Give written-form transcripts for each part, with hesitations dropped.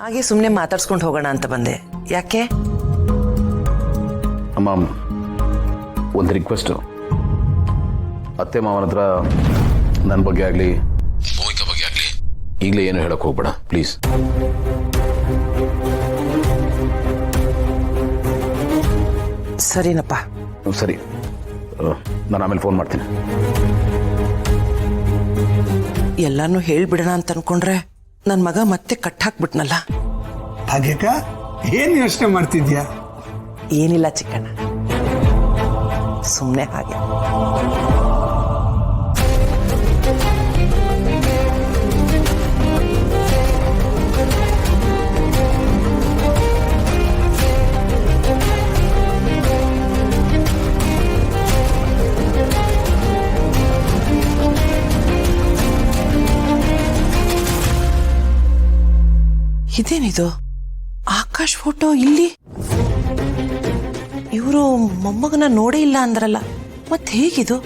ಹಾಗೆ ಸುಮ್ಮನೆ ಮಾತಾಡ್ಸ್ಕೊಂಡು ಹೋಗೋಣ ಅಂತ ಬಂದೆ. ಯಾಕೆ? ಅಮ್ಮ, ಒಂದು ರಿಕ್ವೆಸ್ಟು. ಅತ್ತೆ ಮಾವನ ಹತ್ರ ನನ್ನ ಬಗ್ಗೆ ಆಗಲಿ ಭೂಮಿಕಾ ಬಗ್ಗೆ ಆಗಲಿ ಈಗಲೇ ಏನು ಹೇಳಕ್ಕೆ ಹೋಗ್ಬೇಡ ಪ್ಲೀಸ್. ಸರಿನಪ್ಪ. ಸರಿ, ನಾನು ಆಮೇಲೆ ಫೋನ್ ಮಾಡ್ತೀನಿ. ಎಲ್ಲಾನು ಹೇಳ್ಬಿಡೋಣ ಅಂತ ಅನ್ಕೊಂಡ್ರೆ ನನ್ನ ಮಗ ಮತ್ತೆ ಕಟ್ಟಾಕ್ಬಿಟ್ನಲ್ಲ. ಭಾಗ್ಯಕ್ಕ, ಏನ್ ಯೋಚನೆ ಮಾಡ್ತಿದ್ಯಾ? ಏನಿಲ್ಲ ಚಿಕ್ಕಣ್ಣ, ಸುಮ್ಮನೆ ಹಾಗೆ. ಇದೇನಿದು? ಆಕಾಶ್ ಫೋಟೋ ಇಲ್ಲಿ? ಇವರು ಮೊಮ್ಮಗನ ನೋಡೇ ಇಲ್ಲ ಅಂದ್ರಲ್ಲ, ಮತ್ತೆ ಹೇಗಿದು?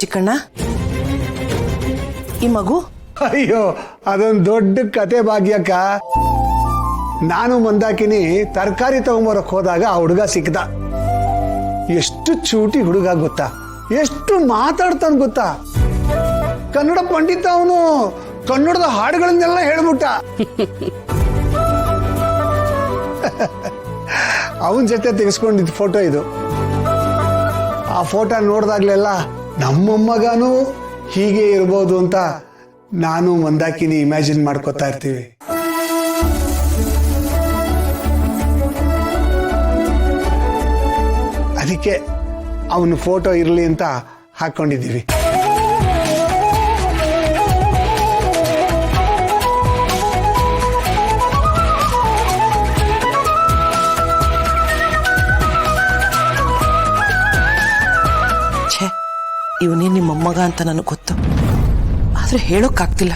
ಚಿಕ್ಕಣ್ಣ, ಈ ಮಗು? ಅಯ್ಯೋ, ಅದೊಂದು ದೊಡ್ಡ ಕತೆ ಭಾಗ್ಯಕ್ಕ. ನಾನು ಮಂದಾಕಿನಿ ತರಕಾರಿ ತಗೊಂಬರಕ್ ಹೋದಾಗ ಆ ಹುಡುಗ ಸಿಕ್ದ. ಎಷ್ಟು ಚೂಟಿ ಹುಡುಗ ಗೊತ್ತಾ, ಎಷ್ಟು ಮಾತಾಡ್ತಾನ ಗೊತ್ತಾ. ಕನ್ನಡ ಪಂಡಿತ ಅವನು. ಕನ್ನಡದ ಹಾಡುಗಳನ್ನೆಲ್ಲ ಹೇಳ್ಬಿಟ್ಟ. ಅವನ ಜೊತೆ ತೆಗೆಸ್ಕೊಂಡಿದ್ದ ಫೋಟೋ ಇದು. ಆ ಫೋಟೋ ನೋಡಿದಾಗ್ಲೆಲ್ಲ ನಮ್ಮಮ್ಮಗಾನು ಹೀಗೆ ಇರ್ಬೋದು ಅಂತ ನಾನು ಮಂದಾಕಿನಿ ಇಮ್ಯಾಜಿನ್ ಮಾಡ್ಕೋತಾ ಇರ್ತೀವಿ. ಅದಕ್ಕೆ ಅವನ ಫೋಟೋ ಇರಲಿ ಅಂತ ಹಾಕೊಂಡಿದ್ದೀವಿ. ಇವನೇ ನಿಮ್ಮ ಮೊಮ್ಮಗ ಅಂತ ನನಗೆ ಗೊತ್ತು, ಆದ್ರೆ ಹೇಳೋಕ್ಕಾಗ್ತಿಲ್ಲ.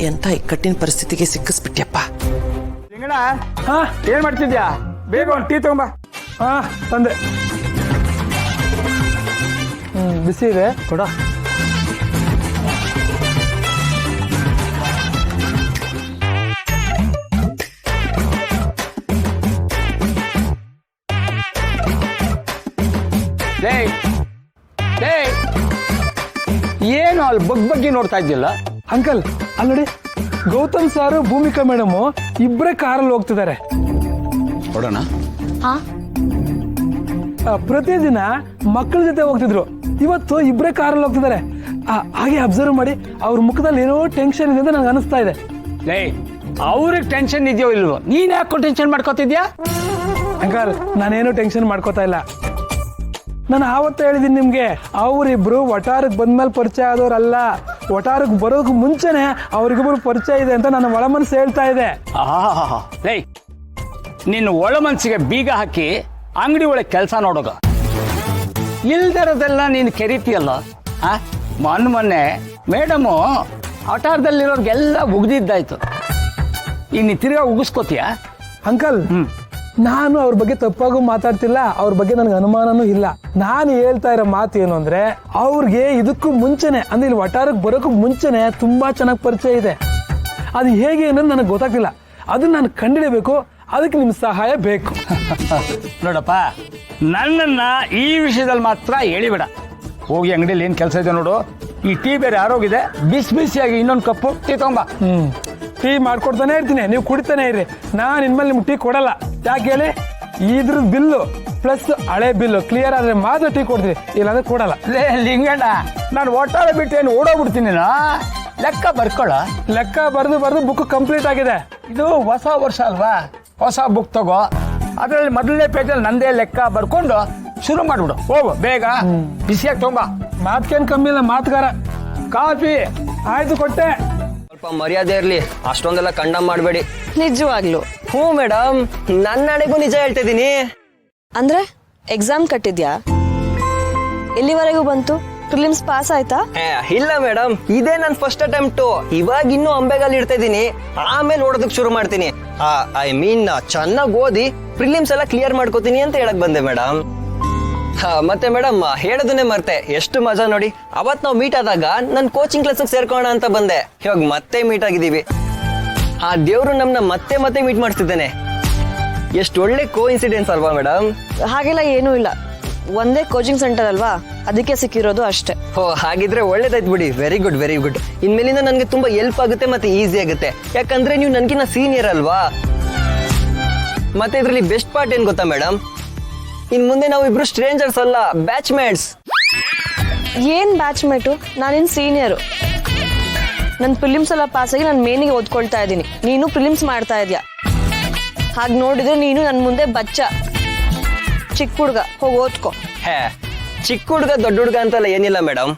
ಎಂತ ಇಕ್ಕಟ್ಟಿನ ಪರಿಸ್ಥಿತಿಗೆ ಸಿಕ್ಕಿಸ್ಬಿಟ್ಯಪ್ಪ. ಏನ್ ಮಾಡ್ತಿದ್ಯಾ? ಬೇಗ ಒಂದು ಟೀ ತಗೊಂಬ. ತಂದೆ. ಬಿಸಿ ಇದೆ ಕೊಡ. ಏನು ಅಲ್ಲಿ ಬಗ್ಗೆ ನೋಡ್ತಾ ಇದ್ದಿಲ್ಲ? ಅಂಕಲ್, ಅಲ್ಲಿ ನೋಡಿ, ಗೌತಮ್ ಸಾರು ಭೂಮಿಕಾ ಮೇಡಮ್ ಇಬ್ಬರೇ ಕಾರಲ್ಲಿ ಹೋಗ್ತಿದ್ದಾರೆ. ನೋಡೋಣ. ಪ್ರತಿದಿನ ಮಕ್ಕಳ ಜೊತೆ ಹೋಗ್ತಿದ್ರು, ಇವತ್ತು ಇಬ್ಬರೇ ಕಾರಲ್ಲಿ ಹೋಗ್ತಿದ್ದಾರೆ. ಹಾಗೆ ಅಬ್ಸರ್ವ್ ಮಾಡಿ, ಅವ್ರ ಮುಖದಲ್ಲಿ ಏನೋ ಟೆನ್ಷನ್ ಇದೆ ಅಂತ ನಂಗೆ ಅನಿಸ್ತಾ ಇದೆ. ಅವ್ರಿಗೆ ಟೆನ್ಷನ್ ಇದೆಯೋ ಇಲ್ವೋ, ನೀನ್ ಯಾಕೋ ಟೆನ್ಷನ್ ಮಾಡ್ಕೋತಿದ್ಯಾ? ಅಂಕಲ್, ನಾನೇನು ಟೆನ್ಷನ್ ಮಾಡ್ಕೋತಾ ಇಲ್ಲ. ನಾನು ಆವತ್ತು ಹೇಳಿದ್ದೀನಿ ನಿಮ್ಗೆ, ಅವರಿಬ್ರು ವಟಾರಕ್ಕೆ ಬಂದ್ಮೇಲೆ ಪರಿಚಯ ಆದವ್ರಲ್ಲ, ವಟಾರಕ್ಕೆ ಬರೋದಕ್ಕೆ ಮುಂಚೆನೆ ಅವ್ರಿಗಿಬ್ರು ಪರಿಚಯ ಇದೆ ಅಂತ ನನ್ನ ಒಳ ಮನಸ್ಸು ಹೇಳ್ತಾ ಇದೆ. ನಿನ್ನ ಒಳ ಮನಸ್ಸಿಗೆ ಬೀಗ ಹಾಕಿ ಅಂಗಡಿ ಒಳಗೆ ಕೆಲಸ ನೋಡೋಗ ಇಲ್ದಿರೋದೆಲ್ಲ ನೀನು ಕೆರಿತೀಯಲ್ಲ. ಮೊನ್ನೆ ಮೇಡಮು ವಟಾರದಲ್ಲಿರೋರ್ಗೆಲ್ಲ ಉಗ್ದಿದ್ದಾಯ್ತು, ಈಗ ನೀ ತಿರ್ಗಾ ಉಗಿಸ್ಕೋತೀಯ? ಅಂಕಲ್, ನಾನು ಅವ್ರ ಬಗ್ಗೆ ತಪ್ಪಾಗೂ ಮಾತಾಡ್ತಿಲ್ಲ, ಅವ್ರ ಬಗ್ಗೆ ನನಗೆ ಅನುಮಾನನೂ ಇಲ್ಲ. ನಾನು ಹೇಳ್ತಾ ಇರೋ ಮಾತು ಏನು ಅಂದ್ರೆ, ಅವ್ರಿಗೆ ಇದಕ್ಕೂ ಮುಂಚೆನೆ ಅಂದ್ರೆ ಇಲ್ಲಿ ವಟಾರಕ್ಕೆ ಬರೋಕ್ಕೂ ಮುಂಚೆನೆ ತುಂಬಾ ಚೆನ್ನಾಗಿ ಪರಿಚಯ ಇದೆ. ಅದು ಹೇಗೆ ಅನ್ನೋದು ನನಗೆ ಗೊತ್ತಾಗ್ತಿಲ್ಲ. ಅದನ್ನ ನಾನು ಕಂಡಿಡಬೇಕು, ಅದಕ್ಕೆ ನಿಮ್ಮ ಸಹಾಯ ಬೇಕು. ನೋಡಪ್ಪ, ನನ್ನನ್ನ ಈ ವಿಷಯದಲ್ಲಿ ಮಾತ್ರ ಹೇಳಿಬೇಡ. ಹೋಗಿ ಅಂಗಡಿಯಲ್ಲಿ ಏನ್ ಕೆಲಸ ಇದೆ ನೋಡು. ಈ ಟೀ ಬೇರೆ ಆರೋಗಿದೆ, ಬಿಸಿಯಾಗಿ ಇನ್ನೊಂದು ಕಪ್ಪು ಟೀ ತಗೊಂಬ. ಟೀ ಮಾಡ್ಕೊಡ್ತಾನೆ ಇರ್ತೀನಿ, ನೀವು ಕುಡಿತಾನೆ ಇರಿ. ನಾನು ಇನ್ಮೇಲೆ ನಿಮ್ಗೆ ಟೀ ಕೊಡಲ್ಲ. ಯಾಕೆ ಹೇಳಿ? ಇದ್ರ ಬಿಲ್ಲು ಪ್ಲಸ್ ಹಳೆ ಬಿಲ್ಲು ಕ್ಲಿಯರ್ ಆದ್ರೆ ಮಾತ್ರ ಟೀ ಕೊಡ್ತೀನಿ, ಇಲ್ಲಾಂದ್ರೆ ಕೊಡಲ್ಲ. ಲಿಂಗಣ್ಣ, ನಾನು ಒಟ್ಟಾರೆ ಬಿಟ್ಟು ಏನು ಓಡೋಗ್ಬಿಡ್ತೀನಿ. ಲೆಕ್ಕ ಬರ್ಕೊಳ್ಳ. ಲೆಕ್ಕ ಬರ್ದು ಬುಕ್ ಕಂಪ್ಲೀಟ್ ಆಗಿದೆ. ಇದು ಹೊಸ ವರ್ಷ ಅಲ್ವಾ, ಹೊಸ ಬುಕ್ ತಗೋ. ಅದರಲ್ಲಿ ಮೊದಲನೇ ಪೇಜಲ್ಲಿ ನಂದೇ ಲೆಕ್ಕ ಬರ್ಕೊಂಡು ಶುರು ಮಾಡ್ಬಿಡು. ಹೋಗು ಬೇಗ, ಬಿಸಿಯಾಗಿ ತಗೊಂಬ. ಮಾತ್ಕೇನ್ ಕಮ್ಮಿ ಇಲ್ಲ, ಮಾತುಗಾರ. ಕಾಫಿ ಆಯ್ತು, ಕೊಟ್ಟೆ. ಸ್ವಲ್ಪ ಮರ್ಯಾದೆ ಇರ್ಲಿ, ಅಷ್ಟೊಂದೆಲ್ಲ ಕಂಡಮ್ ಮಾಡಬೇಡಿ. ನಿಜವಾಗ್ಲು? ಹ್ಞೂ ಮೇಡಮ್, ನನ್ನ ನಡೆಗೂ ನಿಜ ಹೇಳ್ತಾ ಇದ್ದೀನಿ. ಅಂದ್ರೆ ಎಕ್ಸಾಮ್ ಕಟ್ಟಿದ್ಯಾ? ಎಲ್ಲಿವರೆಗೂ ಬಂತು? ಪ್ರಿಲಿಮ್ಸ್ ಪಾಸ್ ಆಯ್ತಾ? ಇಲ್ಲ ಮೇಡಮ್, ಇದೇ ನನ್ನ ಫಸ್ಟ್ ಅಟೆಂಪ್ಟು. ಇವಾಗ ಇನ್ನೂ ಅಂಬೆಗಾಲ್ ಇಡ್ತಾ ಇದ್ದೀನಿ, ಆಮೇಲೆ ಓಡೋದಕ್ಕೆ ಶುರು ಮಾಡ್ತೀನಿ. ಐ ಮೀನ್ ಚೆನ್ನಾಗಿ ಓದಿ ಪ್ರಿಲಿಮ್ಸ್ ಎಲ್ಲ ಕ್ಲಿಯರ್ ಮಾಡ್ಕೋತೀನಿ ಅಂತ ಹೇಳಕ್ ಬಂದೆ ಮೇಡಮ್. ಮತ್ತೆ ಮೇಡಮ್, ಹೇಳೋದನ್ನೇ ಮರ್ತೆ, ಎಷ್ಟು ಮಜಾ ನೋಡಿ. ಅವತ್ ನಾವು ಮೀಟ್ ಆದಾಗ ನನ್ನ ಕೋಚಿಂಗ್ ಕ್ಲಾಸಿಗೆ ಸೇರ್ಕೋಣ ಅಂತ ಬಂದೆ, ಇವಾಗ ಮತ್ತೆ ಮೀಟ್ ಆಗಿದ್ದೀವಿ. ಆ ದೇವ್ರು ನಮ್ನ ಮತ್ತೆ ಮತ್ತೆ ಮೀಟ್ ಮಾಡ್ತಿದ್ದಾನೆ. ಎಷ್ಟು ಒಳ್ಳೆ ಕೋ ಇನ್ಸಿಡೆನ್ಸ್ ಅಲ್ವಾ ಮೇಡಮ್? ಹಾಗೆಲ್ಲ ಏನೂ ಇಲ್ಲ, ಒಂದೇ ಕೋಚಿಂಗ್ ಸೆಂಟರ್ ಅಲ್ವಾ, ಅದಕ್ಕೆ ಸಿಕ್ಕಿರೋದು ಅಷ್ಟೇ. ಓ ಹಾಗಿದ್ರೆ ಒಳ್ಳೇದಾಯ್ತು ಬಿಡಿ. Very good very good. ಇನ್ಮೇಲಿಂದ ನನಗೆ ತುಂಬಾ ಹೆಲ್ಪ್ ಆಗುತ್ತೆ ಮತ್ತೆ ಈಸಿ ಆಗುತ್ತೆ. ಯಾಕಂದ್ರೆ ನೀವು ನನ್ಗಿನ್ನ ಸೀನಿಯರ್ ಅಲ್ವಾ. ಮತ್ತೆ ಇದ್ರಲ್ಲಿ ಬೆಸ್ಟ್ ಪಾರ್ಟ್ ಏನ್ ಗೊತ್ತಾ ಮೇಡಮ್? ಇನ್ ಮುಂದೆ ನಾವು ಇಬ್ರು ಸ್ಟ್ರೇಂಜರ್ಸ್ ಅಲ್ಲ, ಬ್ಯಾಚ್ ಮೇಟ್ಸ್. ಏನ್ ಬ್ಯಾಚ್ ಮೇಟು? ನಾನಿನ್ ಸೀನಿಯರು. ನನ್ನ ಪ್ರಿಲಿಮ್ಸ್ ಎಲ್ಲ ಪಾಸಾಗಿ ನಾನು ಮೇನಿಗೆ ಓದ್ಕೊಳ್ತಾ ಇದ್ದೀನಿ, ನೀನು ಪ್ರಿಲಿಮ್ಸ್ ಮಾಡ್ತಾ ಇದೀಯ. ಹಾಗೆ ನೋಡಿದ್ರೆ ನೀನು ನನ್ನ ಮುಂದೆ ಬಚ್ಚ, ಚಿಕ್ಕ ಹುಡುಗ. ಹೋಗಿ ಓದ್ಕೊ. ಹೇ, ಚಿಕ್ಕ ಹುಡುಗ ದೊಡ್ಡ ಹುಡುಗ ಅಂತೆಲ್ಲ ಏನಿಲ್ಲ ಮೇಡಮ್.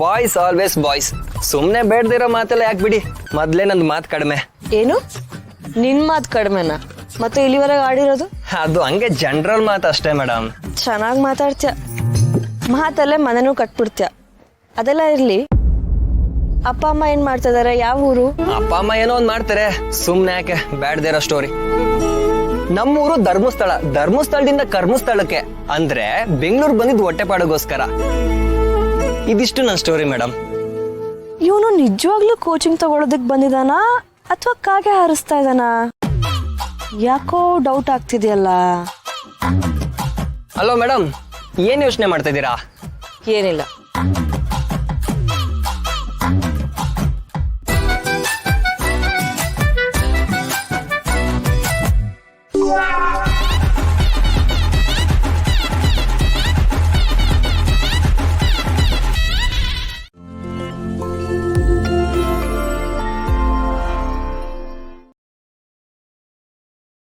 Boys always boys. ಸುಮ್ನೆ ಬೇಡದಿರೋ ಮಾತೆಲ್ಲ ಯಾಕೆ ಬಿಡಿ. ಮೊದ್ಲೇ ನಂದು ಮಾತು ಕಡಿಮೆ. ಏನು ನಿನ್ ಮಾತು ಕಡಿಮೆನಾ? ಮತ್ತೆ ಇಲ್ಲಿವರೆಗೆ ಆಡಿರೋದು? ಅದು ಹಂಗೆ ಜನರಲ್ ಮಾತು ಅಷ್ಟೇ ಮೇಡಮ್. ಚೆನ್ನಾಗಿ ಮಾತಾಡ್ತೀಯ, ಮಾತಲ್ಲೇ ಮನೆನೂ ಕಟ್ಬಿಡ್ತೀಯ. ಅದೆಲ್ಲ ಇರ್ಲಿ, ಅಪ್ಪ ಅಮ್ಮ ಏನ್ ಮಾಡ್ತಾ ಇದಾರೆ? ಯಾವ ಊರು? ಅಪ್ಪ ಅಮ್ಮ ಏನೋ ಒಂದ್ ಮಾಡ್ತಾರೆ, ಸುಮ್ನೆ ಯಾಕೆ ಬೇಡದಿರೋ ಸ್ಟೋರಿ. ನಮ್ಮೂರು ಧರ್ಮಸ್ಥಳ, ಧರ್ಮಸ್ಥಳದಿಂದ ಕರ್ಮಸ್ಥಳಕ್ಕೆ, ಅಂದ್ರೆ ಬೆಂಗಳೂರು ಬಂದಿದ್ದು ಹೊಟ್ಟೆಪಾಡಿಗೋಸ್ಕರ. ಇದಿಷ್ಟು ನನ್ನ ಸ್ಟೋರಿ ಮೇಡಮ್. ಇವನು ನಿಜವಾಗ್ಲೂ ಕೋಚಿಂಗ್ ತಗೊಳೋದಕ್ ಬಂದಿದಾನಾ ಅಥವಾ ಕಾಗೆ ಹಾರಿಸ್ತಾ ಇದಾನಾ? ಯಾಕೋ ಡೌಟ್ ಆಗ್ತಿದೆಯಲ್ಲ. ಹಲೋ ಮೇಡಮ್, ಏನ್ ಯೋಚನೆ ಮಾಡ್ತಾ ಇದ್ದೀರಾ? ಏನಿಲ್ಲ,